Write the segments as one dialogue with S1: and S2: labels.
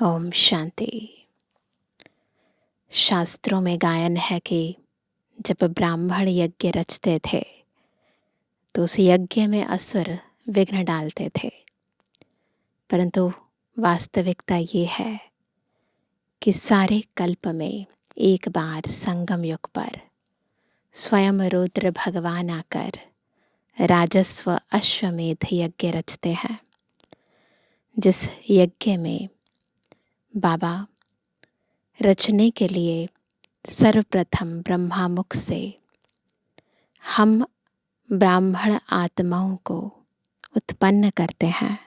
S1: ओम शांति। शास्त्रों में गायन है कि जब ब्राह्मण यज्ञ रचते थे तो उस यज्ञ में असुर विघ्न डालते थे, परंतु वास्तविकता ये है कि सारे कल्प में एक बार संगम युग पर स्वयं रुद्र भगवान आकर राजस्व अश्वमेध यज्ञ रचते हैं, जिस यज्ञ में बाबा रचने के लिए सर्वप्रथम ब्रह्मा मुख से हम ब्राह्मण आत्माओं को उत्पन्न करते हैं,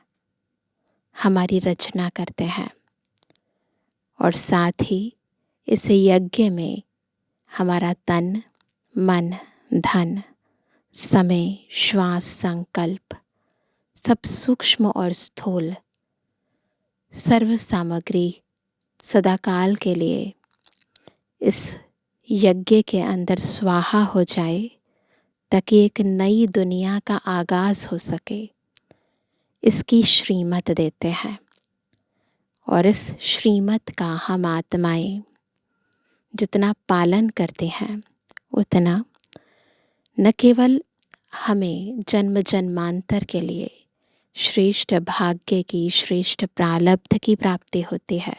S1: हमारी रचना करते हैं और साथ ही इस यज्ञ में हमारा तन, मन, धन, समय, श्वास, संकल्प सब सूक्ष्म और स्थूल सर्व सामग्री सदाकाल के लिए इस यज्ञ के अंदर स्वाहा हो जाए, ताकि एक नई दुनिया का आगाज हो सके। इसकी श्रीमत देते हैं और इस श्रीमत का हम आत्माएं जितना पालन करते हैं उतना न केवल हमें जन्म जन्मांतर के लिए श्रेष्ठ भाग्य की, श्रेष्ठ प्रारब्ध की प्राप्ति होती है,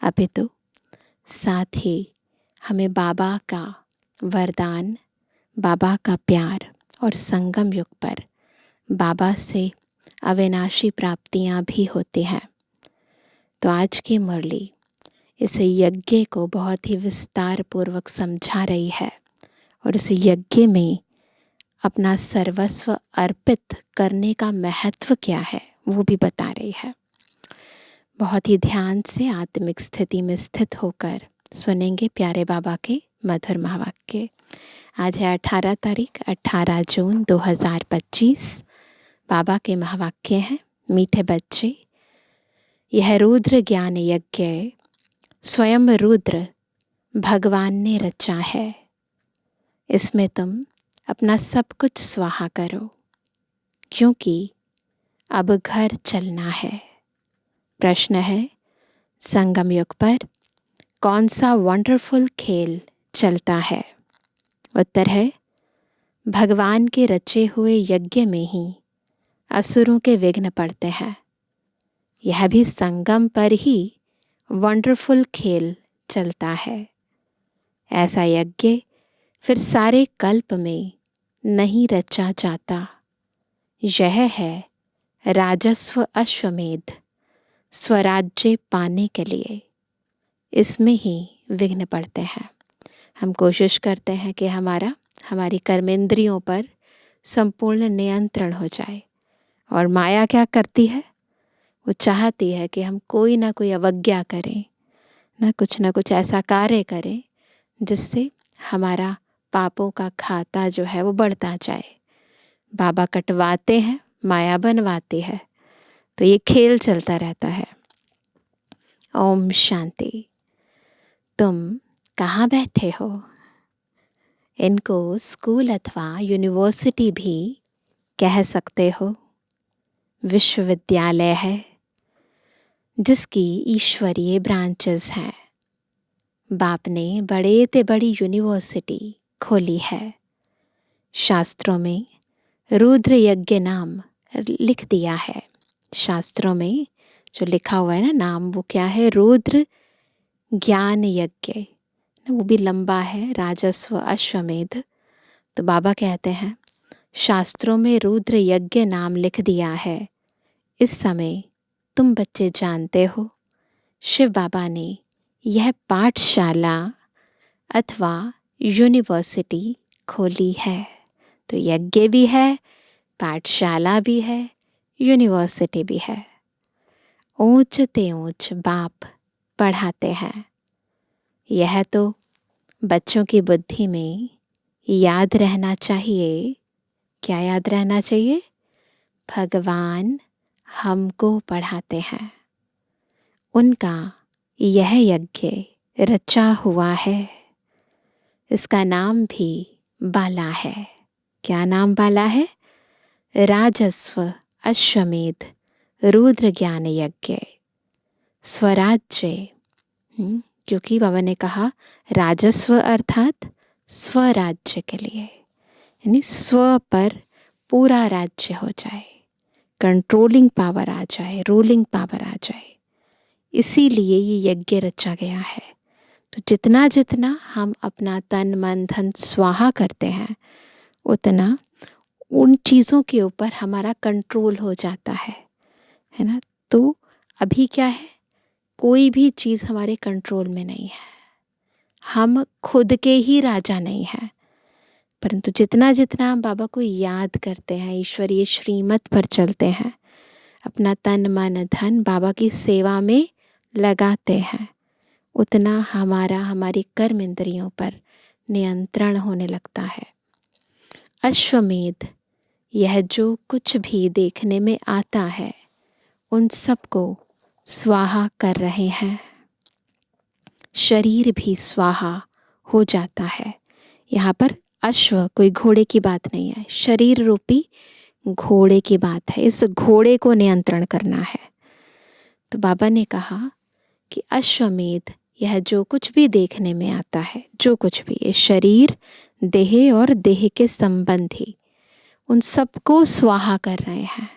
S1: अपितु साथ ही हमें बाबा का वरदान, बाबा का प्यार और संगम युग पर बाबा से अविनाशी प्राप्तियां भी होती हैं। तो आज की मुरली इस यज्ञ को बहुत ही विस्तार पूर्वक समझा रही है और इस यज्ञ में अपना सर्वस्व अर्पित करने का महत्व क्या है वो भी बता रही है। बहुत ही ध्यान से आत्मिक स्थिति में स्थित होकर सुनेंगे प्यारे बाबा के मधुर महावाक्य। आज है 18 तारीख 18 जून 2025। बाबा के महावाक्य हैं, मीठे बच्चे, यह रुद्र ज्ञान यज्ञ स्वयं रुद्र भगवान ने रचा है। इसमें तुम अपना सब कुछ स्वाहा करो, क्योंकि अब घर चलना है। प्रश्न है, संगम युग पर कौन सा वंडरफुल खेल चलता है? उत्तर है, भगवान के रचे हुए यज्ञ में ही असुरों के विघ्न पड़ते हैं। यह भी संगम पर ही वंडरफुल खेल चलता है। ऐसा यज्ञ फिर सारे कल्प में नहीं रचा जाता। यह है राजस्व अश्वमेध, स्वराज्य पाने के लिए इसमें ही विघ्न पड़ते हैं। हम कोशिश करते हैं कि हमारी कर्मेंद्रियों पर संपूर्ण नियंत्रण हो जाए, और माया क्या करती है? वो चाहती है कि हम कोई ना कोई अवज्ञा करें, ना कुछ ऐसा कार्य करें जिससे हमारा पापों का खाता जो है वो बढ़ता जाए। बाबा कटवाते हैं, माया बनवाती है, तो ये खेल चलता रहता है। ओम शांति। तुम कहाँ बैठे हो? इनको स्कूल अथवा यूनिवर्सिटी भी कह सकते हो। विश्वविद्यालय है जिसकी ईश्वरीय ब्रांचेस हैं। बाप ने बड़े ते बड़ी यूनिवर्सिटी खोली है। शास्त्रों में रुद्र यज्ञ नाम लिख दिया है। शास्त्रों में जो लिखा हुआ है ना नाम, वो क्या है? रुद्र ज्ञान यज्ञ। वो भी लंबा है, राजस्व अश्वमेध। तो बाबा कहते हैं शास्त्रों में रुद्र यज्ञ नाम लिख दिया है। इस समय तुम बच्चे जानते हो, शिव बाबा ने यह पाठशाला अथवा यूनिवर्सिटी खोली है। तो यज्ञ भी है, पाठशाला भी है, यूनिवर्सिटी भी है। ऊंच ते ऊंच बाप पढ़ाते हैं। यह तो बच्चों की बुद्धि में याद रहना चाहिए। क्या याद रहना चाहिए? भगवान हमको पढ़ाते हैं। उनका यह यज्ञ रचा हुआ है। इसका नाम भी बाला है। क्या नाम बाला है? राजस्व अश्वमेध रुद्र ज्ञान यज्ञ। स्वराज्य, क्योंकि बाबा ने कहा राजस्व अर्थात स्वराज्य के लिए, यानी स्व पर पूरा राज्य हो जाए, कंट्रोलिंग पावर आ जाए, रूलिंग पावर आ जाए। इसीलिए ये यज्ञ रचा गया है। तो जितना जितना हम अपना तन मन धन स्वाहा करते हैं, उतना उन चीज़ों के ऊपर हमारा कंट्रोल हो जाता है ना। तो अभी क्या है, कोई भी चीज़ हमारे कंट्रोल में नहीं है, हम खुद के ही राजा नहीं हैं। परंतु जितना जितना हम बाबा को याद करते हैं, ईश्वरीय श्रीमत पर चलते हैं, अपना तन मन धन बाबा की सेवा में लगाते हैं, उतना हमारी कर्म इंद्रियों पर नियंत्रण होने लगता है। अश्वमेध, यह जो कुछ भी देखने में आता है उन सबको स्वाहा कर रहे हैं। शरीर भी स्वाहा हो जाता है। यहाँ पर अश्व कोई घोड़े की बात नहीं है, शरीर रूपी घोड़े की बात है। इस घोड़े को नियंत्रण करना है। तो बाबा ने कहा कि अश्वमेध, यह जो कुछ भी देखने में आता है, जो कुछ भी, ये शरीर, देह और देह के संबंधी, उन सबको स्वाहा कर रहे हैं।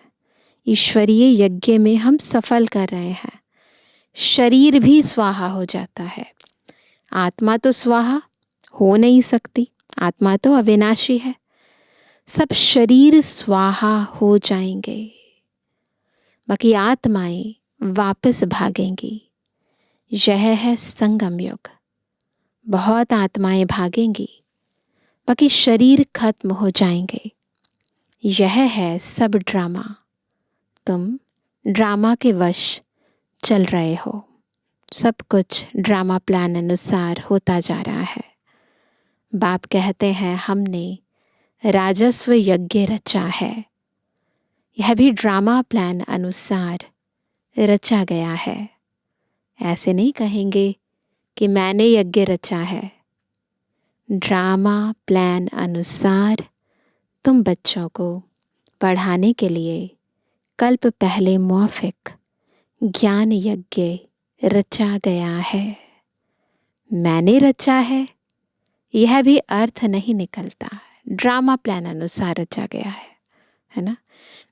S1: ईश्वरीय यज्ञ में हम सफल कर रहे हैं। शरीर भी स्वाहा हो जाता है। आत्मा तो स्वाहा हो नहीं सकती, आत्मा तो अविनाशी है। सब शरीर स्वाहा हो जाएंगे, बाकी आत्माएं वापस भागेंगी। यह है संगम युग। बहुत आत्माएं भागेंगी, बाकी शरीर खत्म हो जाएंगे। यह है सब ड्रामा। तुम ड्रामा के वश चल रहे हो। सब कुछ ड्रामा प्लान अनुसार होता जा रहा है। बाप कहते हैं हमने राजस्व यज्ञ रचा है। यह भी ड्रामा प्लान अनुसार रचा गया है। ऐसे नहीं कहेंगे कि मैंने यज्ञ रचा है। ड्रामा प्लान अनुसार तुम बच्चों को पढ़ाने के लिए कल्प पहले मौफिक ज्ञान यज्ञ रचा गया है। मैंने रचा है, यह भी अर्थ नहीं निकलता। ड्रामा प्लान अनुसार रचा गया है ना।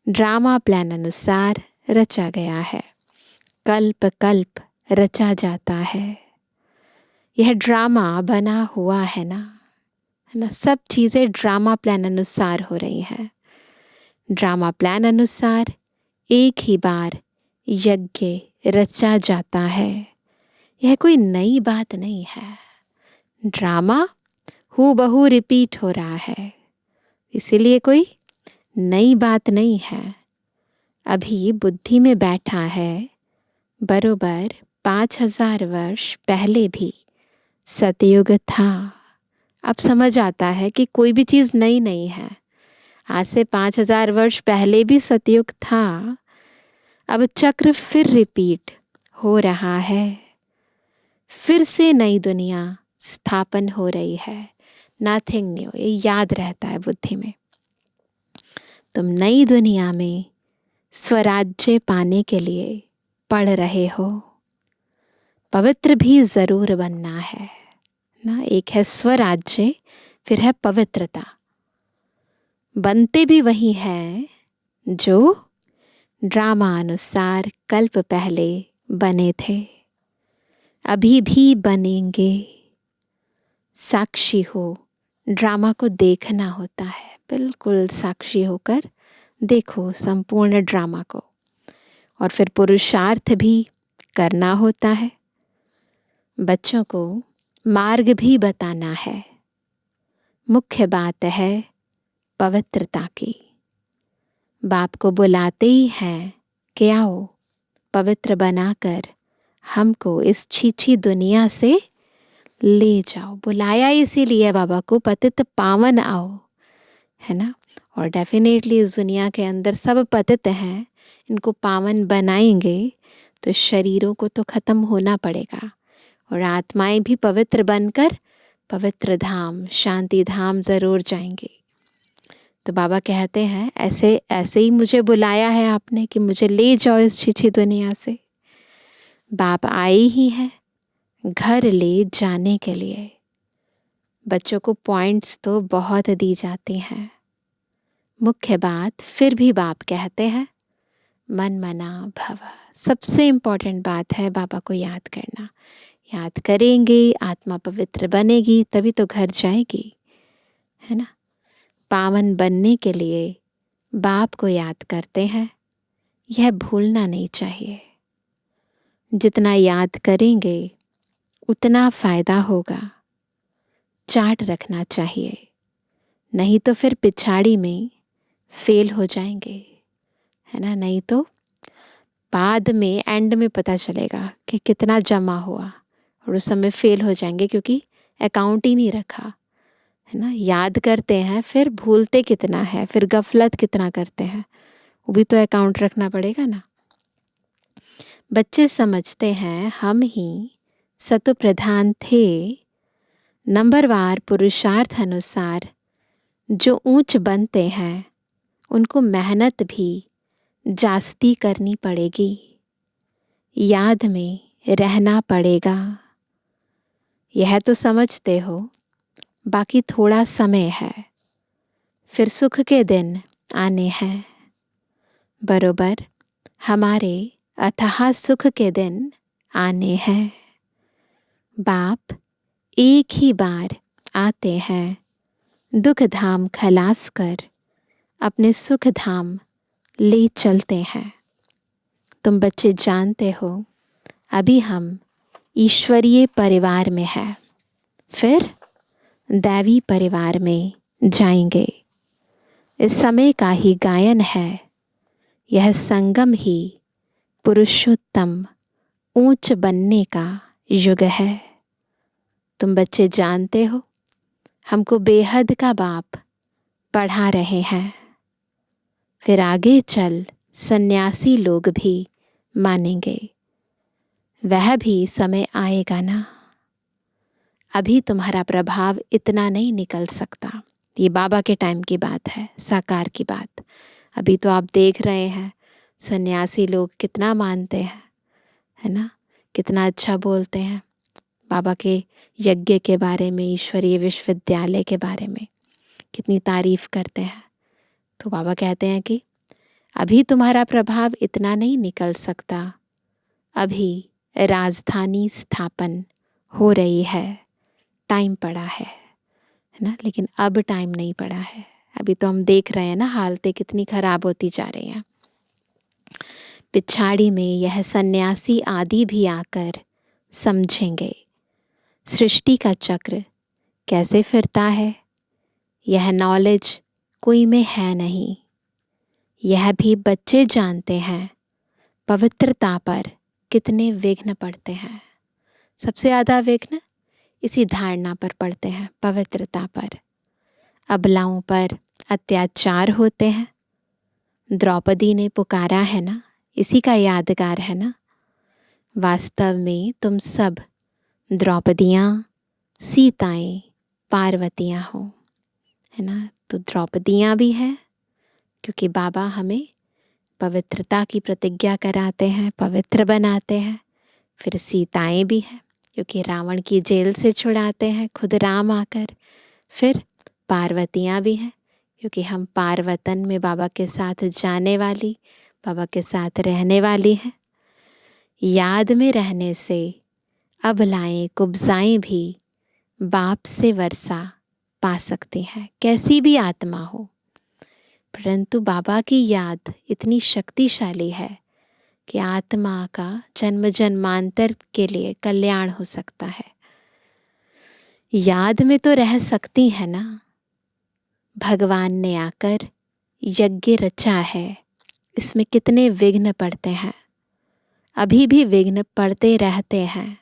S1: ड्रामा प्लान अनुसार रचा गया है। कल्प कल्प रचा जाता है। यह ड्रामा बना हुआ है ना, सब चीज़ें ड्रामा प्लान अनुसार हो रही हैं। ड्रामा प्लान अनुसार एक ही बार यज्ञ रचा जाता है। यह कोई नई बात नहीं है। ड्रामा हूबहू रिपीट हो रहा है, इसीलिए कोई नई बात नहीं है। अभी बुद्धि में बैठा है, बरोबर 5000 वर्ष पहले भी सतयुग था। अब समझ आता है कि कोई भी चीज़ नई नहीं है। आज से 5000 वर्ष पहले भी सतयुग था। अब चक्र फिर रिपीट हो रहा है। फिर से नई दुनिया स्थापन हो रही है। नथिंग न्यू, ये याद रहता है बुद्धि में। तुम नई दुनिया में स्वराज्य पाने के लिए पढ़ रहे हो। पवित्र भी ज़रूर बनना है ना। एक है स्वराज्य, फिर है पवित्रता। बनते भी वही है जो ड्रामा अनुसार कल्प पहले बने थे, अभी भी बनेंगे। साक्षी हो, ड्रामा को देखना होता है। बिल्कुल साक्षी होकर देखो संपूर्ण ड्रामा को। और फिर पुरुषार्थ भी करना होता है। बच्चों को मार्ग भी बताना है। मुख्य बात है पवित्रता की। बाप को बुलाते ही हैं कि आओ पवित्र बनाकर हमको इस छीछी दुनिया से ले जाओ। बुलाया इसीलिए बाबा को, पतित पावन आओ, है ना। और डेफिनेटली इस दुनिया के अंदर सब पतित हैं, इनको पावन बनाएंगे तो शरीरों को तो खत्म होना पड़ेगा और आत्माएं भी पवित्र बनकर पवित्र धाम, शांति धाम ज़रूर जाएंगे। तो बाबा कहते हैं ऐसे ही मुझे बुलाया है आपने कि मुझे ले जाओ इस छीछी दुनिया से। बाप आए ही हैं घर ले जाने के लिए। बच्चों को पॉइंट्स तो बहुत दी जाती हैं, मुख्य बात फिर भी बाप कहते हैं मन मना भव। सबसे इम्पोर्टेंट बात है बाबा को याद करना। याद करेंगे आत्मा पवित्र बनेगी, तभी तो घर जाएगी, है ना। पावन बनने के लिए बाप को याद करते हैं, यह भूलना नहीं चाहिए। जितना याद करेंगे उतना फायदा होगा। चार्ट रखना चाहिए, नहीं तो फिर पिछाड़ी में फेल हो जाएंगे, है ना। नहीं तो बाद में एंड में पता चलेगा कि कितना जमा हुआ और उस समय फेल हो जाएंगे, क्योंकि अकाउंट ही नहीं रखा, है ना। याद करते हैं फिर भूलते कितना है, फिर गफलत कितना करते हैं, वो भी तो अकाउंट रखना पड़ेगा ना। बच्चे समझते हैं हम ही सतो प्रधान थे, नंबरवार पुरुषार्थ अनुसार जो ऊंच बनते हैं उनको मेहनत भी जास्ती करनी पड़ेगी, याद में रहना पड़ेगा। यह तो समझते हो, बाकी थोड़ा समय है, फिर सुख के दिन आने हैं। बरोबर हमारे अथाह सुख के दिन आने हैं। बाप एक ही बार आते हैं, दुख धाम खलास कर अपने सुख धाम ले चलते हैं। तुम बच्चे जानते हो अभी हम ईश्वरीय परिवार में हैं, फिर दैवी परिवार में जाएंगे। इस समय का ही गायन है, यह संगम ही पुरुषोत्तम ऊंच बनने का युग है। तुम बच्चे जानते हो हमको बेहद का बाप पढ़ा रहे हैं, फिर आगे चल सन्यासी लोग भी मानेंगे। वह भी समय आएगा ना। अभी तुम्हारा प्रभाव इतना नहीं निकल सकता, ये बाबा के टाइम की बात है, साकार की बात। अभी तो आप देख रहे हैं सन्यासी लोग कितना मानते हैं, है ना, कितना अच्छा बोलते हैं बाबा के यज्ञ के बारे में, ईश्वरीय विश्वविद्यालय के बारे में कितनी तारीफ करते हैं। तो बाबा कहते हैं कि अभी तुम्हारा प्रभाव इतना नहीं निकल सकता, अभी राजधानी स्थापन हो रही है, टाइम पड़ा है ना। लेकिन अब टाइम नहीं पड़ा है, अभी तो हम देख रहे हैं ना हालतें कितनी खराब होती जा रही हैं। पिछाड़ी में यह सन्यासी आदि भी आकर समझेंगे सृष्टि का चक्र कैसे फिरता है। यह नॉलेज कोई में है नहीं, यह भी बच्चे जानते हैं पवित्रता पर कितने विघ्न पड़ते हैं। सबसे ज़्यादा विघ्न इसी धारणा पर पड़ते हैं, पवित्रता पर। अबलाओं पर अत्याचार होते हैं। द्रौपदी ने पुकारा है ना, इसी का यादगार है ना। वास्तव में तुम सब द्रौपदियाँ, सीताएं, पार्वतियाँ हो, है ना। तो द्रौपदियाँ भी हैं क्योंकि बाबा हमें पवित्रता की प्रतिज्ञा कराते हैं, पवित्र बनाते हैं। फिर सीताएं भी हैं क्योंकि रावण की जेल से छुड़ाते हैं खुद राम आकर। फिर पार्वतियाँ भी हैं क्योंकि हम पार्वतन में बाबा के साथ जाने वाली, बाबा के साथ रहने वाली हैं। याद में रहने से अबलाएं कुब्जाएं भी बाप से वर्षा पा सकती हैं, कैसी भी आत्मा हो। परंतु बाबा की याद इतनी शक्तिशाली है कि आत्मा का जन्म जन्मांतर के लिए कल्याण हो सकता है। याद में तो रह सकती है ना। भगवान ने आकर यज्ञ रचा है, इसमें कितने विघ्न पड़ते हैं, अभी भी विघ्न पड़ते रहते हैं।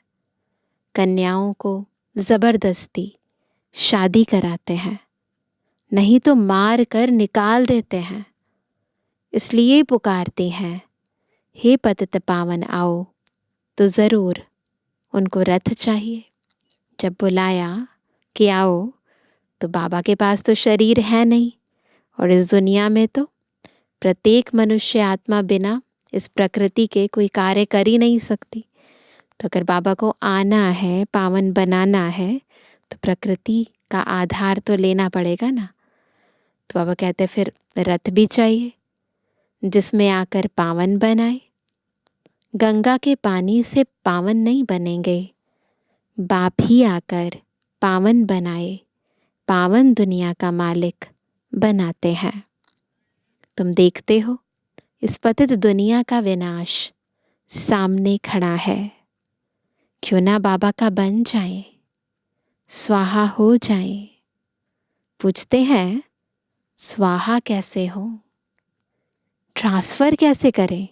S1: कन्याओं को ज़बरदस्ती शादी कराते हैं, नहीं तो मार कर निकाल देते हैं। इसलिए पुकारते हैं हे पतित पावन आओ, तो ज़रूर उनको रथ चाहिए। जब बुलाया कि आओ, तो बाबा के पास तो शरीर है नहीं, और इस दुनिया में तो प्रत्येक मनुष्य आत्मा बिना इस प्रकृति के कोई कार्य कर ही नहीं सकती। तो अगर बाबा को आना है, पावन बनाना है, तो प्रकृति का आधार तो लेना पड़ेगा ना। तो बाबा कहते फिर रथ भी चाहिए जिसमें आकर पावन बनाए। गंगा के पानी से पावन नहीं बनेंगे, बाप ही आकर पावन बनाए, पावन दुनिया का मालिक बनाते हैं। तुम देखते हो इस पतित दुनिया का विनाश सामने खड़ा है। क्यों ना बाबा का बन जाए, स्वाहा हो जाए। पूछते हैं स्वाहा कैसे हो, ट्रांसफर कैसे करें।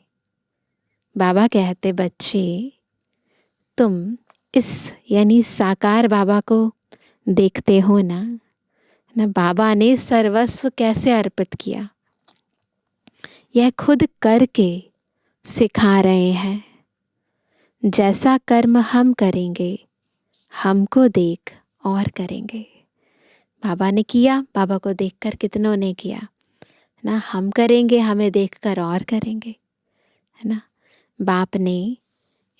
S1: बाबा कहते बच्चे तुम इस यानी साकार बाबा को देखते हो ना, बाबा ने सर्वस्व कैसे अर्पित किया, यह खुद करके सिखा रहे हैं। जैसा कर्म हम करेंगे, हमको देख और करेंगे। बाबा ने किया, बाबा को देखकर कितनों ने किया ना, हम करेंगे, हमें देखकर और करेंगे, है ना। बाप ने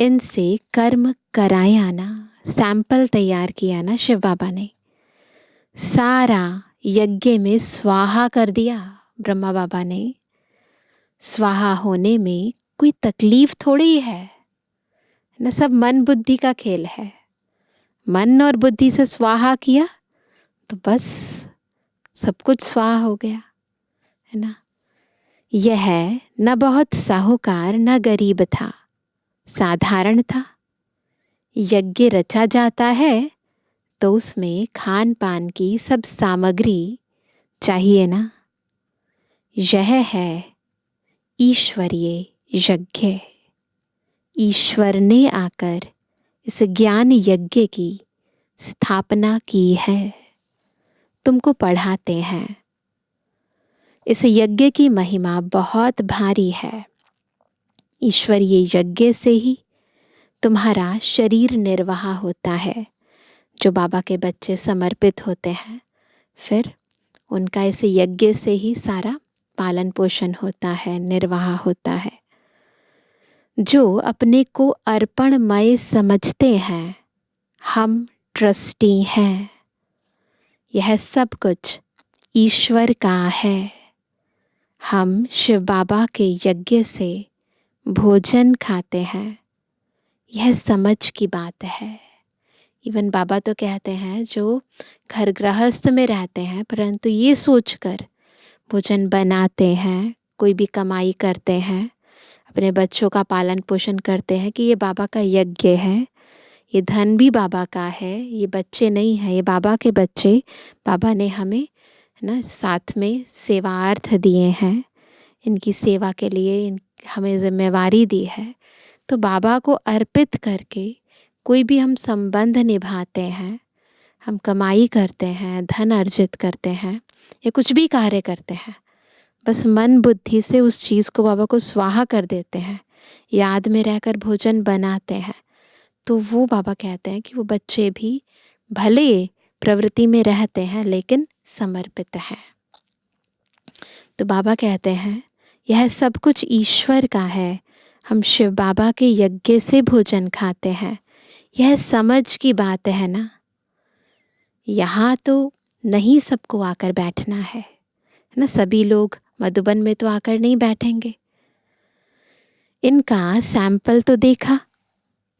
S1: इनसे कर्म कराया ना, सैंपल तैयार किया ना शिव बाबा ने, सारा यज्ञ में स्वाहा कर दिया ब्रह्मा बाबा ने। स्वाहा होने में कोई तकलीफ थोड़ी है ना, सब मन बुद्धि का खेल है। मन और बुद्धि से स्वाहा किया तो बस सब कुछ स्वाहा हो गया, है ना। यह न बहुत साहूकार न गरीब था, साधारण था। यज्ञ रचा जाता है तो उसमें खान पान की सब सामग्री चाहिए ना। यह है ईश्वरीय यज्ञ। ईश्वर ने आकर इस ज्ञान यज्ञ की स्थापना की है, तुमको पढ़ाते हैं। इस यज्ञ की महिमा बहुत भारी है। ईश्वरीय यज्ञ से ही तुम्हारा शरीर निर्वाह होता है। जो बाबा के बच्चे समर्पित होते हैं, फिर उनका इस यज्ञ से ही सारा पालन पोषण होता है, निर्वाह होता है। जो अपने को अर्पणमय समझते हैं, हम ट्रस्टी हैं। यह सब कुछ ईश्वर का है। हम शिव बाबा के यज्ञ से भोजन खाते हैं, यह समझ की बात है। इवन बाबा तो कहते हैं जो घर गृहस्थ में रहते हैं परंतु ये सोचकर भोजन बनाते हैं, कोई भी कमाई करते हैं, अपने बच्चों का पालन पोषण करते हैं कि ये बाबा का यज्ञ है, ये धन भी बाबा का है, ये बच्चे नहीं हैं, ये बाबा के बच्चे, बाबा ने हमें ना साथ में सेवार्थ दिए हैं, इनकी सेवा के लिए हमें जिम्मेवारी दी है। तो बाबा को अर्पित करके कोई भी हम संबंध निभाते हैं, हम कमाई करते हैं, धन अर्जित करते हैं या कुछ भी कार्य करते हैं, बस मन बुद्धि से उस चीज़ को बाबा को स्वाहा कर देते हैं, याद में रहकर भोजन बनाते हैं, तो वो बाबा कहते हैं कि वो बच्चे भी भले प्रवृत्ति में रहते हैं लेकिन समर्पित हैं। तो बाबा कहते हैं यह सब कुछ ईश्वर का है। हम शिव बाबा के यज्ञ से भोजन खाते हैं, यह समझ की बात है ना। यहाँ तो नहीं सबको आकर बैठना है ना, सभी लोग मधुबन में तो आकर नहीं बैठेंगे। इनका सैंपल तो देखा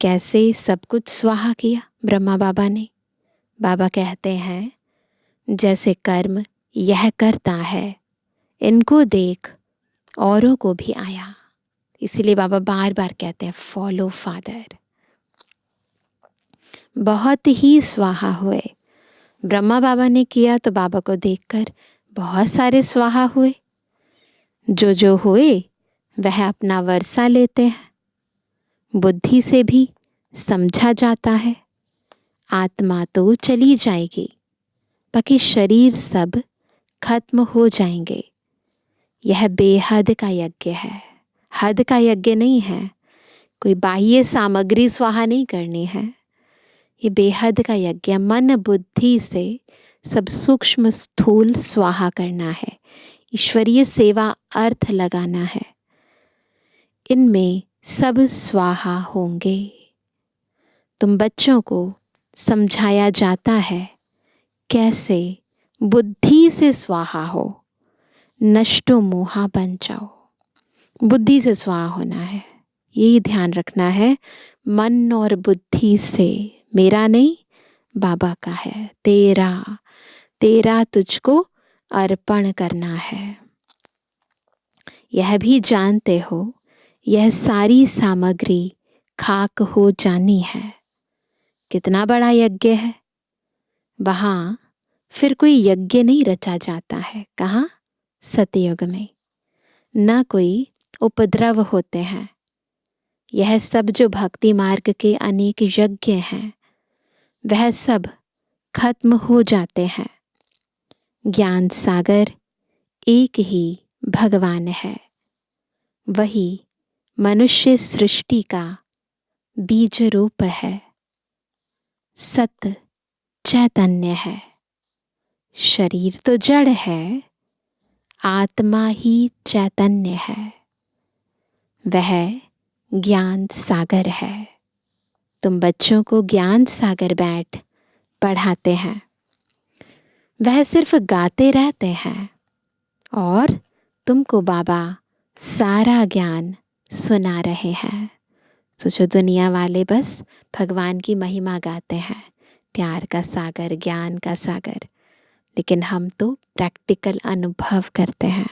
S1: कैसे सब कुछ स्वाहा किया ब्रह्मा बाबा ने। बाबा कहते हैं जैसे कर्म यह करता है, इनको देख औरों को भी आया। इसीलिए बाबा बार बार कहते हैं फॉलो फादर। बहुत ही स्वाहा हुए। ब्रह्मा बाबा ने किया तो बाबा को देखकर बहुत सारे स्वाहा हुए। जो हुए वह अपना वर्षा लेते हैं। बुद्धि से भी समझा जाता है आत्मा तो चली जाएगी, बाकी शरीर सब खत्म हो जाएंगे। यह बेहद का यज्ञ है, हद का यज्ञ नहीं है। कोई बाह्य सामग्री स्वाहा नहीं करनी है, ये बेहद का यज्ञ मन बुद्धि से सब सूक्ष्म स्थूल स्वाहा करना है। ईश्वरीय सेवा अर्थ लगाना है, इनमें सब स्वाहा होंगे। तुम बच्चों को समझाया जाता है कैसे बुद्धि से स्वाहा हो, नष्टो मोहा बन जाओ। बुद्धि से स्वाहा होना है, यही ध्यान रखना है। मन और बुद्धि से, मेरा नहीं बाबा का है, तेरा तेरा तुझको अर्पण करना है। यह भी जानते हो यह सारी सामग्री खाक हो जानी है। कितना बड़ा यज्ञ है। वहाँ फिर कोई यज्ञ नहीं रचा जाता है। कहाँ? सतयुग में। न कोई उपद्रव होते हैं। यह सब जो भक्ति मार्ग के अनेक यज्ञ हैं वह सब खत्म हो जाते हैं। ज्ञान सागर एक ही भगवान है। वही मनुष्य सृष्टि का बीज रूप है। सत चैतन्य है। शरीर तो जड़ है, आत्मा ही चैतन्य है। वह ज्ञान सागर है। तुम बच्चों को ज्ञान सागर बैठ पढ़ाते हैं। वह सिर्फ गाते रहते हैं और तुमको बाबा सारा ज्ञान सुना रहे हैं। सोचो, दुनिया वाले बस भगवान की महिमा गाते हैं, प्यार का सागर, ज्ञान का सागर, लेकिन हम तो प्रैक्टिकल अनुभव करते हैं।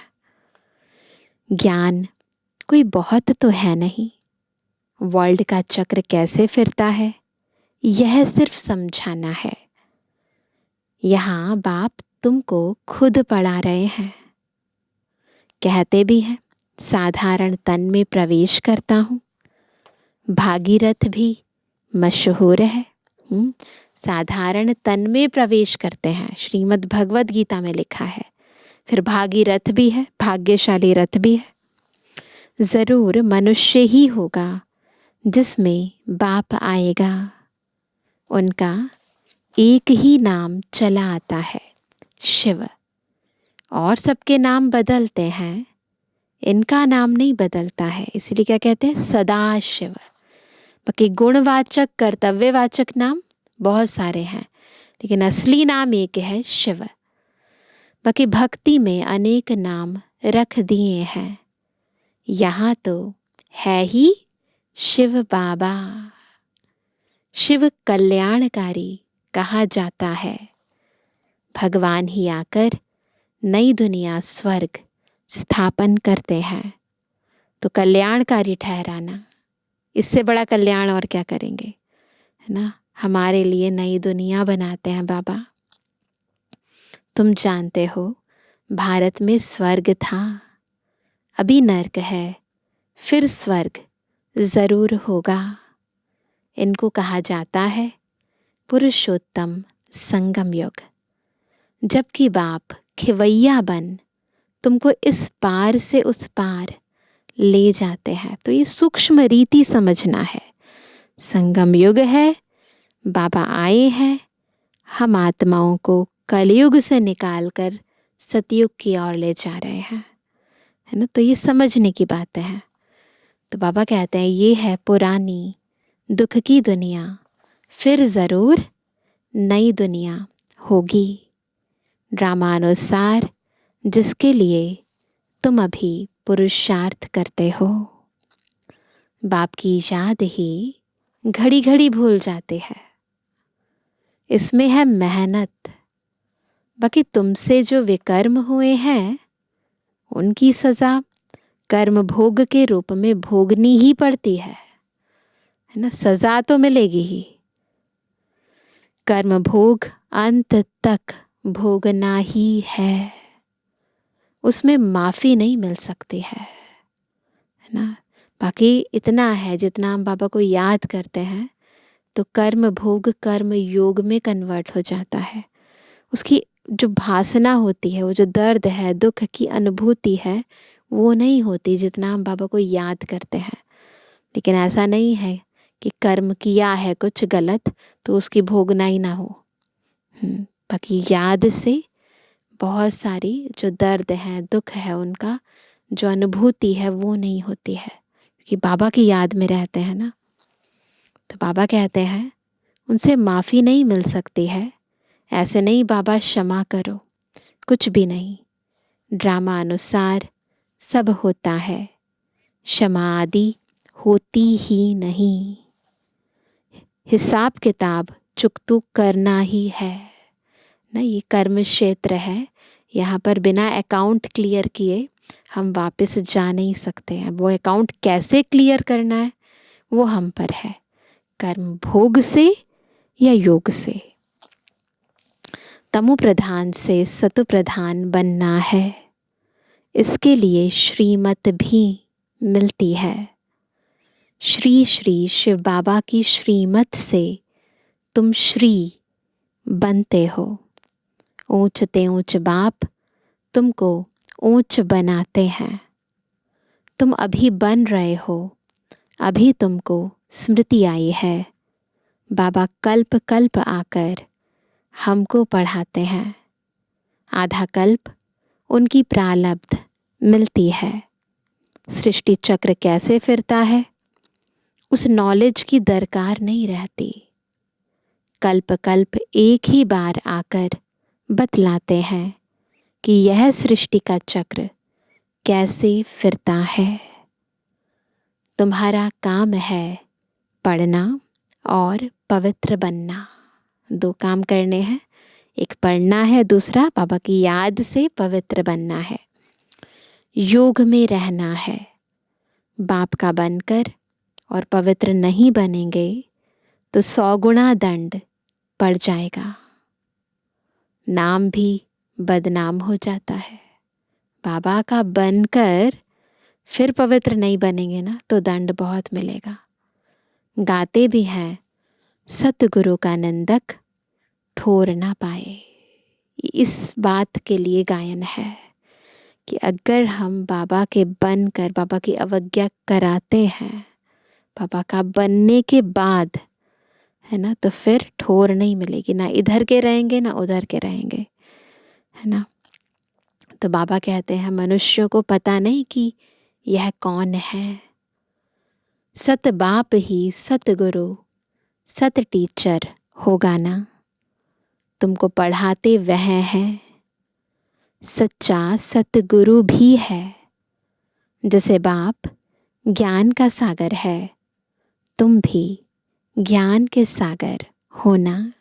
S1: ज्ञान कोई बहुत तो है नहीं। वर्ल्ड का चक्र कैसे फिरता है यह सिर्फ समझाना है। यहाँ बाप तुमको खुद पढ़ा रहे हैं। कहते भी हैं साधारण तन में प्रवेश करता हूँ। भागीरथ भी मशहूर है। साधारण तन में प्रवेश करते हैं, श्रीमद् भगवद गीता में लिखा है। फिर भागीरथ भी है, भाग्यशाली रथ भी है। जरूर मनुष्य ही होगा जिसमें बाप आएगा। उनका एक ही नाम चला आता है, शिव। और सबके नाम बदलते हैं, इनका नाम नहीं बदलता है। इसलिए क्या कहते हैं? सदा शिव। बाकी गुणवाचक कर्तव्यवाचक नाम बहुत सारे हैं, लेकिन असली नाम एक है, शिव। बाकी भक्ति में अनेक नाम रख दिए हैं। यहाँ तो है ही शिव बाबा। शिव कल्याणकारी कहा जाता है। भगवान ही आकर नई दुनिया स्वर्ग स्थापन करते हैं। तो कल्याणकारी ठहराना, इससे बड़ा कल्याण और क्या करेंगे, है ना। हमारे लिए नई दुनिया बनाते हैं बाबा। तुम जानते हो भारत में स्वर्ग था, अभी नर्क है, फिर स्वर्ग जरूर होगा। इनको कहा जाता है पुरुषोत्तम संगम युग। जबकि बाप खिवैया बन तुमको इस पार से उस पार ले जाते हैं। तो ये सूक्ष्म रीति समझना है। संगम युग है, बाबा आए हैं हम आत्माओं को कलयुग से निकालकर सतयुग की ओर ले जा रहे हैं, है ना। तो ये समझने की बातें हैं। तो बाबा कहते हैं ये है पुरानी दुख की दुनिया, फिर ज़रूर नई दुनिया होगी। ड्रामानुसार जिसके लिए तुम अभी पुरुषार्थ करते हो। बाप की याद ही घड़ी घड़ी भूल जाते हैं। इसमें है मेहनत। बाकी तुमसे जो विकर्म हुए हैं उनकी सज़ा कर्म भोग के रूप में भोगनी ही पड़ती है ना। सज़ा तो मिलेगी ही। कर्म भोग अंत तक भोगना ही है, उसमें माफ़ी नहीं मिल सकती है ना। बाकी इतना है, जितना हम बाबा को याद करते हैं तो कर्म भोग कर्म योग में कन्वर्ट हो जाता है। उसकी जो भासना होती है, वो जो दर्द है, दुख की अनुभूति है, वो नहीं होती जितना हम बाबा को याद करते हैं। लेकिन ऐसा नहीं है कि कर्म किया है कुछ गलत तो उसकी भोगना ही ना हो। बाकी याद से बहुत सारी जो दर्द है, दुख है, उनका जो अनुभूति है वो नहीं होती है, क्योंकि बाबा की याद में रहते हैं ना। तो बाबा कहते हैं उनसे माफ़ी नहीं मिल सकती है। ऐसे नहीं बाबा क्षमा करो, कुछ भी नहीं। ड्रामा अनुसार सब होता है, क्षमा आदि होती ही नहीं। हिसाब किताब चुकतू करना ही है ना। ये कर्म क्षेत्र है, यहाँ पर बिना अकाउंट क्लियर किए हम वापस जा नहीं सकते हैं। वो अकाउंट कैसे क्लियर करना है वो हम पर है, कर्म भोग से या योग से। तमो प्रधान से सतो प्रधान बनना है, इसके लिए श्रीमत भी मिलती है। श्री श्री शिव बाबा की श्रीमत से तुम श्री बनते हो। ऊंच ते ऊंच बाप तुमको ऊंच बनाते हैं। तुम अभी बन रहे हो, अभी तुमको स्मृति आई है। बाबा कल्प कल्प आकर हमको पढ़ाते हैं। आधा कल्प उनकी प्रारब्ध मिलती है। सृष्टि चक्र कैसे फिरता है उस नॉलेज की दरकार नहीं रहती। कल्प कल्प एक ही बार आकर बतलाते हैं कि यह सृष्टि का चक्र कैसे फिरता है। तुम्हारा काम है पढ़ना और पवित्र बनना। दो काम करने हैं, एक पढ़ना है, दूसरा बाबा की याद से पवित्र बनना है। योग में रहना है। बाप का बनकर और पवित्र नहीं बनेंगे तो 100 गुना दंड पड़ जाएगा। नाम भी बदनाम हो जाता है। बाबा का बनकर फिर पवित्र नहीं बनेंगे ना तो दंड बहुत मिलेगा। गाते भी हैं, सतगुरु का नंदक ठोर ना पाए। इस बात के लिए गायन है कि अगर हम बाबा के बनकर बाबा की अवज्ञा कराते हैं, बाबा का बनने के बाद है ना, तो फिर ठोर नहीं मिलेगी। ना इधर के रहेंगे ना उधर के रहेंगे, है ना। तो बाबा कहते हैं मनुष्यों को पता नहीं कि यह कौन है। सत बाप ही सतगुरु सत टीचर होगा ना। तुमको पढ़ाते वह हैं, सच्चा सतगुरु भी है। जैसे बाप ज्ञान का सागर है, तुम भी ज्ञान के सागर होना।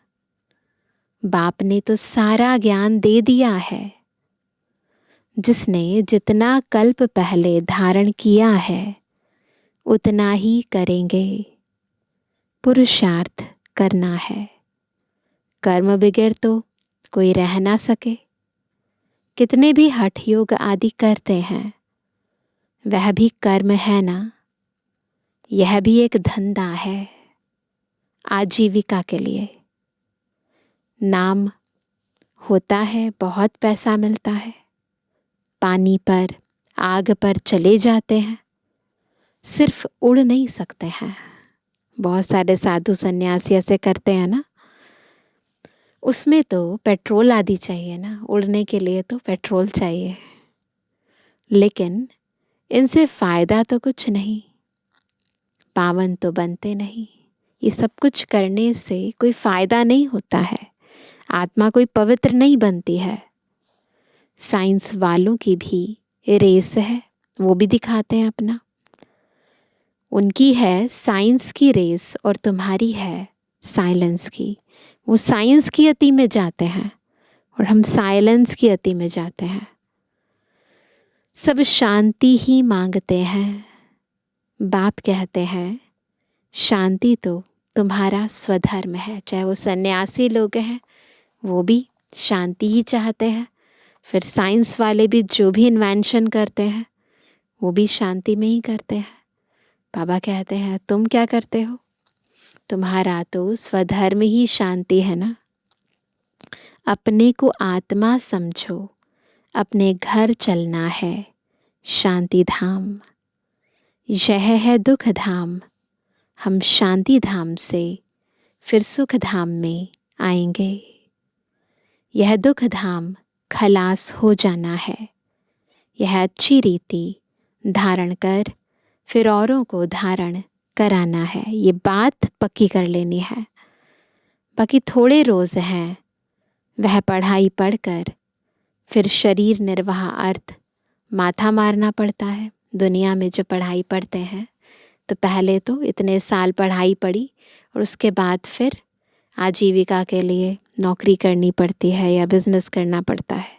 S1: बाप ने तो सारा ज्ञान दे दिया है। जिसने जितना कल्प पहले धारण किया है उतना ही करेंगे। पुरुषार्थ करना है। कर्म बगैर तो कोई रह ना सके। कितने भी हठ योग आदि करते हैं, वह भी कर्म है ना। यह भी एक धंधा है आजीविका के लिए। नाम होता है, बहुत पैसा मिलता है, पानी पर आग पर चले जाते हैं, सिर्फ उड़ नहीं सकते हैं। बहुत सारे साधु सन्यासी ऐसे करते हैं ना, उसमें तो पेट्रोल आदि चाहिए ना, उड़ने के लिए तो पेट्रोल चाहिए, लेकिन इनसे फ़ायदा तो कुछ नहीं, पावन तो बनते नहीं। ये सब कुछ करने से कोई फ़ायदा नहीं होता है, आत्मा कोई पवित्र नहीं बनती है। साइंस वालों की भी रेस है, वो भी दिखाते हैं अपना। उनकी है साइंस की रेस और तुम्हारी है साइलेंस की। वो साइंस की अति में जाते हैं और हम साइलेंस की अति में जाते हैं। सब शांति ही मांगते हैं। बाप कहते हैं शांति तो तुम्हारा स्वधर्म है। चाहे वो सन्यासी लोग हैं वो भी शांति ही चाहते हैं, फिर साइंस वाले भी जो भी इन्वेंशन करते हैं वो भी शांति में ही करते हैं। बाबा कहते हैं तुम क्या करते हो? तुम्हारा तो स्वधर्म ही शांति है ना। अपने को आत्मा समझो, अपने घर चलना है शांति धाम। यह है दुख धाम, हम शांति धाम से फिर सुख धाम में आएंगे। यह दुख धाम खलास हो जाना है। यह अच्छी रीति धारण कर फिर औरों को धारण कराना है। ये बात पक्की कर लेनी है। बाकी थोड़े रोज़ हैं वह पढ़ाई पढ़कर फिर शरीर निर्वाह अर्थ माथा मारना पड़ता है। दुनिया में जो पढ़ाई पढ़ते हैं तो पहले तो इतने साल पढ़ाई पढ़ी और उसके बाद फिर आजीविका के लिए नौकरी करनी पड़ती है या बिजनेस करना पड़ता है,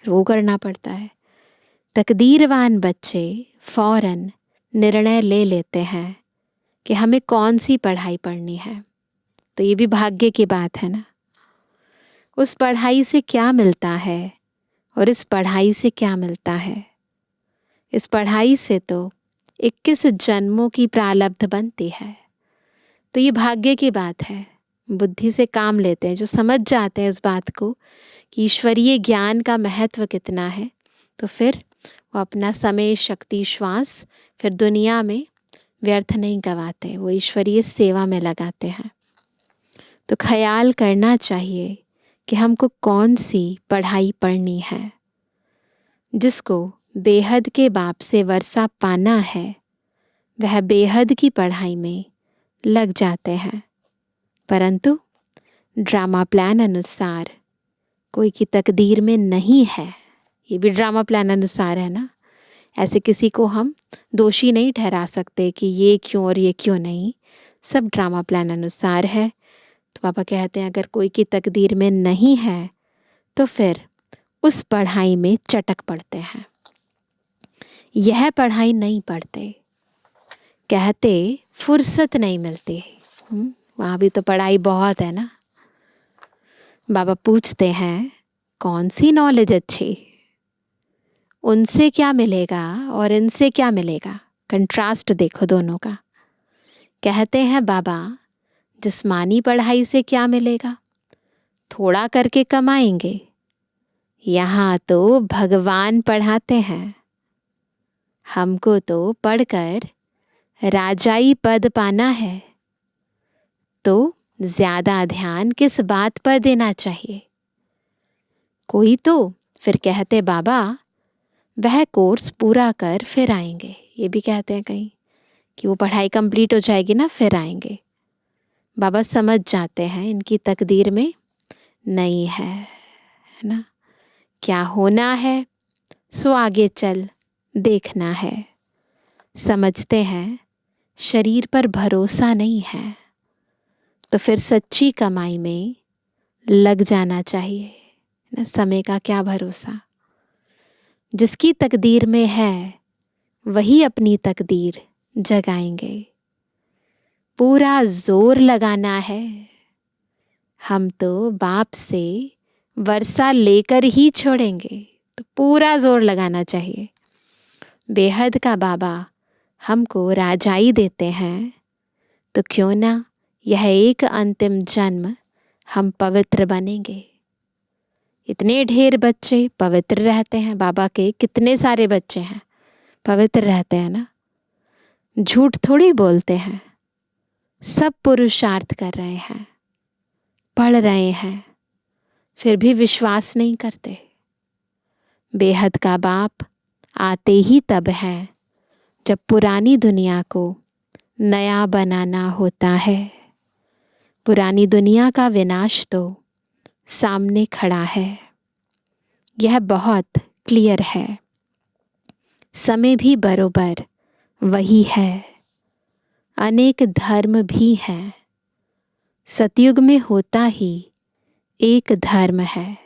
S1: फिर वो करना पड़ता है। तकदीरवान बच्चे फ़ौरन निर्णय ले लेते हैं कि हमें कौन सी पढ़ाई पढ़नी है। तो ये भी भाग्य की बात है ना। उस पढ़ाई से क्या मिलता है और इस पढ़ाई से क्या मिलता है। इस पढ़ाई से तो 21 जन्मों की प्रारब्ध बनती है। तो ये भाग्य की बात है। बुद्धि से काम लेते हैं जो समझ जाते हैं इस बात को कि ईश्वरीय ज्ञान का महत्व कितना है, तो फिर वो अपना समय, शक्ति, श्वास फिर दुनिया में व्यर्थ नहीं गवाते, वो ईश्वरीय सेवा में लगाते हैं। तो ख्याल करना चाहिए कि हमको कौन सी पढ़ाई पढ़नी है। जिसको बेहद के बाप से वर्षा पाना है वह बेहद की पढ़ाई में लग जाते हैं, परंतु ड्रामा प्लान अनुसार कोई की तकदीर में नहीं है। ये भी ड्रामा प्लान अनुसार है ना। ऐसे किसी को हम दोषी नहीं ठहरा सकते कि ये क्यों और ये क्यों नहीं, सब ड्रामा प्लान अनुसार है। तो पापा कहते हैं अगर कोई की तकदीर में नहीं है तो फिर उस पढ़ाई में चटक पड़ते हैं। यह पढ़ाई नहीं पढ़ते, कहते फुर्सत नहीं मिलती। वहाँ भी तो पढ़ाई बहुत है ना। बाबा पूछते हैं कौन सी नॉलेज अच्छी, उनसे क्या मिलेगा और इनसे क्या मिलेगा। कंट्रास्ट देखो दोनों का। कहते हैं बाबा जिस्मानी पढ़ाई से क्या मिलेगा, थोड़ा करके कमाएंगे। यहाँ तो भगवान पढ़ाते हैं। हमको तो पढ़कर राजाई पद पाना है, तो ज़्यादा ध्यान किस बात पर देना चाहिए। कोई तो फिर कहते बाबा वह कोर्स पूरा कर फिर आएंगे। ये भी कहते हैं कहीं कि वो पढ़ाई कंप्लीट हो जाएगी ना फिर आएंगे। बाबा समझ जाते हैं इनकी तकदीर में नहीं है ना। क्या होना है सो आगे चल देखना है। समझते हैं शरीर पर भरोसा नहीं है तो फिर सच्ची कमाई में लग जाना चाहिए ना। समय का क्या भरोसा। जिसकी तकदीर में है वही अपनी तकदीर जगाएंगे। पूरा जोर लगाना है। हम तो बाप से वर्षा लेकर ही छोड़ेंगे, तो पूरा जोर लगाना चाहिए। बेहद का बाबा हमको राजाई देते हैं, तो क्यों ना यह एक अंतिम जन्म हम पवित्र बनेंगे। इतने ढेर बच्चे पवित्र रहते हैं। बाबा के कितने सारे बच्चे हैं पवित्र रहते हैं ना। झूठ थोड़ी बोलते हैं। सब पुरुषार्थ कर रहे हैं, पढ़ रहे हैं, फिर भी विश्वास नहीं करते। बेहद का बाप आते ही तब है जब पुरानी दुनिया को नया बनाना होता है। पुरानी दुनिया का विनाश तो सामने खड़ा है, यह बहुत क्लियर है। समय भी बरोबर वही है। अनेक धर्म भी हैं। सतयुग में होता ही एक धर्म है।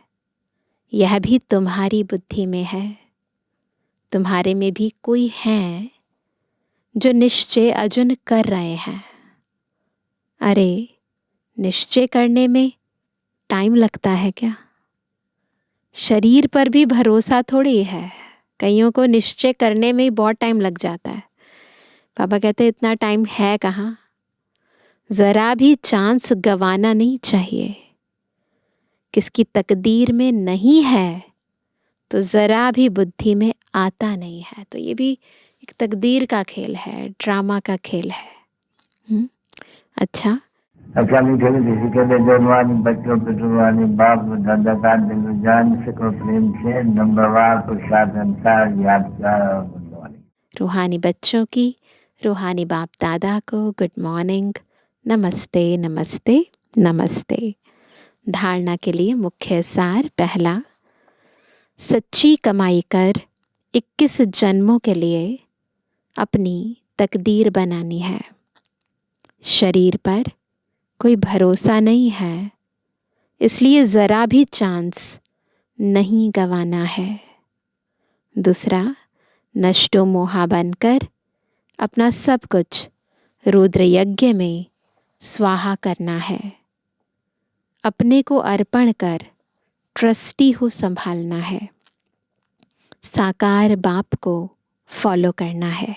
S1: यह भी तुम्हारी बुद्धि में है। तुम्हारे में भी कोई है जो निश्चय अर्जुन कर रहे हैं। अरे निश्चय करने में टाइम लगता है क्या। शरीर पर भी भरोसा थोड़ी है। कईयों को निश्चय करने में बहुत टाइम लग जाता है। पापा कहते इतना टाइम है कहाँ। ज़रा भी चांस गंवाना नहीं चाहिए। किसकी तकदीर में नहीं है तो ज़रा भी बुद्धि में आता नहीं है। तो ये भी एक तकदीर का खेल है, ड्रामा का खेल है। अच्छा
S2: मीठे मीठे के जवानी बच्चों पे जुबानी बाप दादा का दिल जान सको प्रेम से नंबरवार प्रसाद अनुसार याद कर।
S1: रूहानी बच्चों की रूहानी बाप दादा को गुड मॉर्निंग, नमस्ते नमस्ते। नमस्ते। धारणा के लिए मुख्य सार। पहला, सच्ची कमाई कर 21 जन्मों के लिए अपनी तकदीर बनानी है। शरीर पर कोई भरोसा नहीं है, इसलिए ज़रा भी चांस नहीं गंवाना है। दूसरा, नष्टो मोहा बनकर अपना सब कुछ रुद्र यज्ञ में स्वाहा करना है। अपने को अर्पण कर ट्रस्टी हो संभालना है। साकार बाप को फॉलो करना है।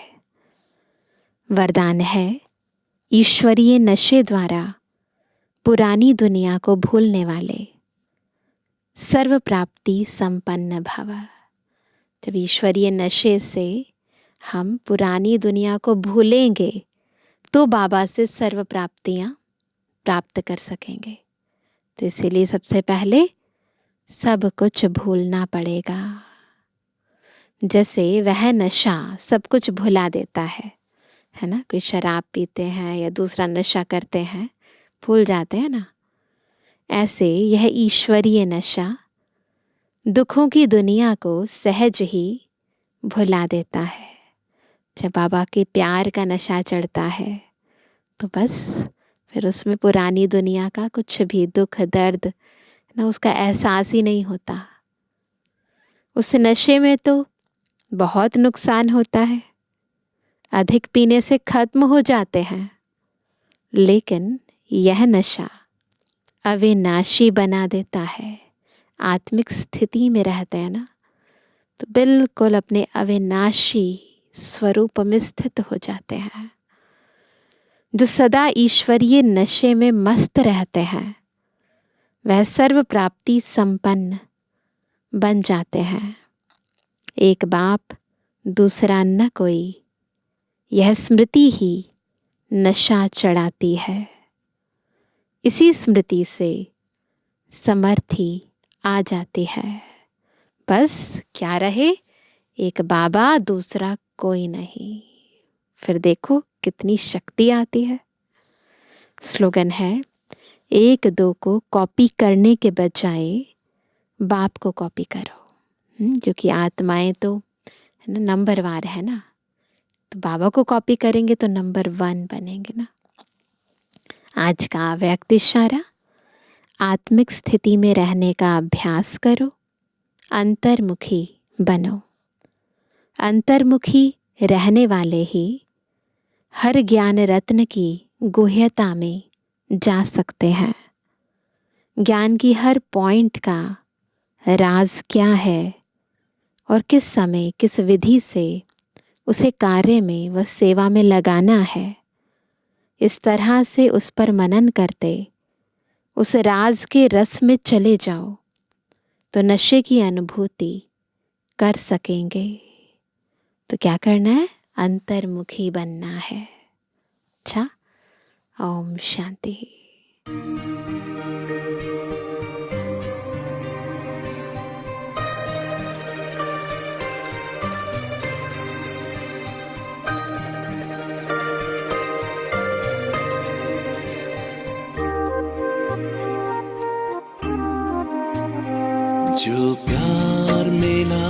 S1: वरदान है, ईश्वरीय नशे द्वारा पुरानी दुनिया को भूलने वाले सर्व प्राप्ति संपन्न भव। जब ईश्वरीय नशे से हम पुरानी दुनिया को भूलेंगे तो बाबा से सर्व प्राप्तियां प्राप्त कर सकेंगे। तो इसीलिए सबसे पहले सब कुछ भूलना पड़ेगा। जैसे वह नशा सब कुछ भुला देता है ना। कोई शराब पीते हैं या दूसरा नशा करते हैं, भूल जाते हैं ना। ऐसे यह ईश्वरीय नशा दुखों की दुनिया को सहज ही भुला देता है। जब बाबा के प्यार का नशा चढ़ता है तो बस फिर उसमें पुरानी दुनिया का कुछ भी दुख दर्द ना, उसका एहसास ही नहीं होता। उस नशे में तो बहुत नुकसान होता है, अधिक पीने से खत्म हो जाते हैं, लेकिन यह नशा अविनाशी बना देता है। आत्मिक स्थिति में रहते हैं ना, तो बिल्कुल अपने अविनाशी स्वरूप में स्थित हो जाते हैं। जो सदा ईश्वरीय नशे में मस्त रहते हैं वह सर्व प्राप्ति संपन्न बन जाते हैं। एक बाप दूसरा न कोई, यह स्मृति ही नशा चढ़ाती है। इसी स्मृति से समर्थी आ जाती है। बस क्या रहे, एक बाबा दूसरा कोई नहीं। फिर देखो कितनी शक्ति आती है। स्लोगन है, एक दो को कॉपी करने के बजाय बाप को कॉपी करो। जो कि आत्माएं तो है ना नंबरवार है ना, तो बाबा को कॉपी करेंगे तो नंबर 1 बनेंगे ना। आज का व्यक्त इशारा, आत्मिक स्थिति में रहने का अभ्यास करो, अंतर्मुखी बनो। अंतर्मुखी रहने वाले ही हर ज्ञान रत्न की गुह्यता में जा सकते हैं। ज्ञान की हर पॉइंट का राज क्या है और किस समय किस विधि से उसे कार्य में व सेवा में लगाना है, इस तरह से उस पर मनन करते उस राज के रस में चले जाओ तो नशे की अनुभूति कर सकेंगे। तो क्या करना है, अंतर्मुखी बनना है। अच्छा, ओम शांति।
S3: जो प्यार मिला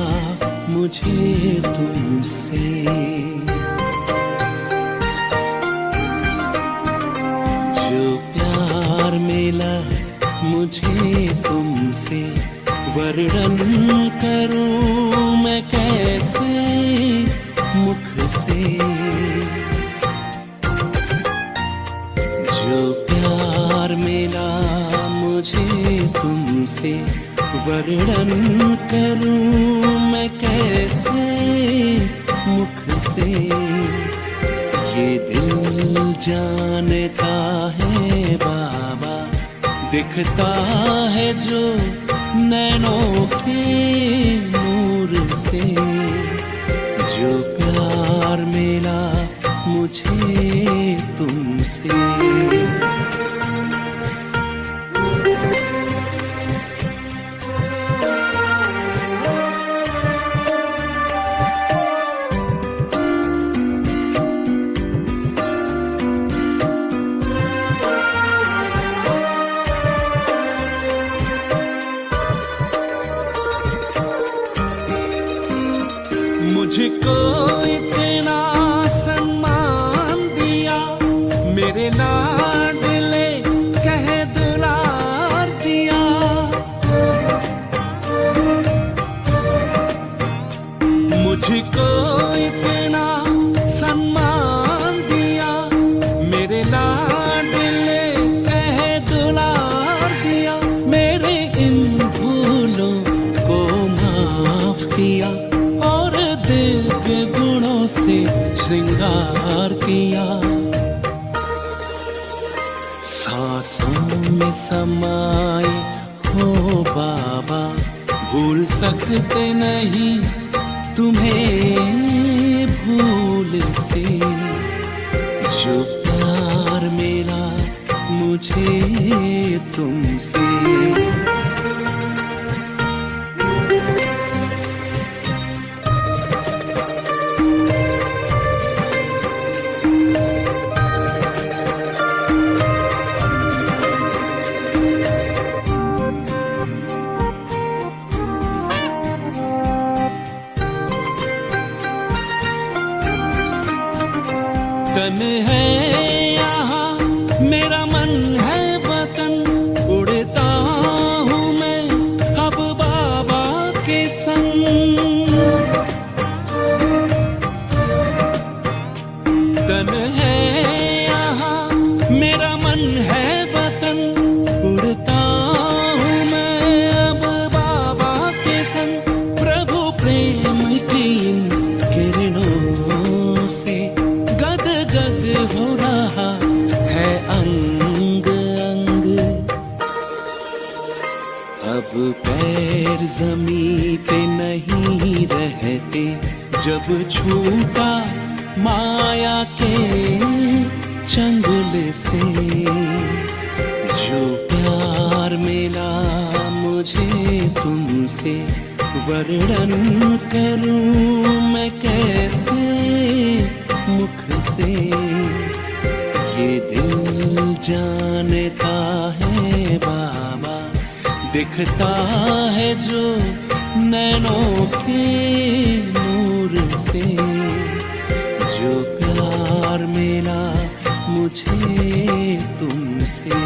S3: मुझे तुमसे, जो प्यार मिला मुझे तुमसे, वर्णन करूं मैं कैसे मुख से। जो प्यार मिला मुझे तुमसे, वर्णन करूं मैं कैसे मुख से। ये दिल जानता है बाबा, दिखता है जो नैनों के नूर से। जो प्यार मिला मुझे तुमसे, मेरे लाडले कह दुलार दिया। मुझको इतना सम्मान दिया, मेरे लाडले कह दुलार दिया। मेरे इन भूलों को माफ किया और दिव्य गुणों से श्रृंगार किया। सांसों में समाए हो बाबा, भूल सकते नहीं तुम्हें भूल से। जो प्यार मेरा मुझे तुमसे। तन है यहाँ मेरा मन है वतन, उड़ता हूँ मैं अब बाबा के संग। तन है यहाँ मेरा मन है वतन, उड़ता हूँ मैं अब बाबा के संग। प्रभु प्रेम की इन किरणों से गद हो रहा है अंग अंग। अब पैर जमीन पे नहीं रहते, जब छूटा माया के चंगुल से। जो प्यार मिला मुझे तुमसे, वर्णन करूं मैं कैसे मुख से। ये दिल जानता है बाबा, दिखता है जो नैनों के नूर से। जो प्यार मिला मुझे तुमसे।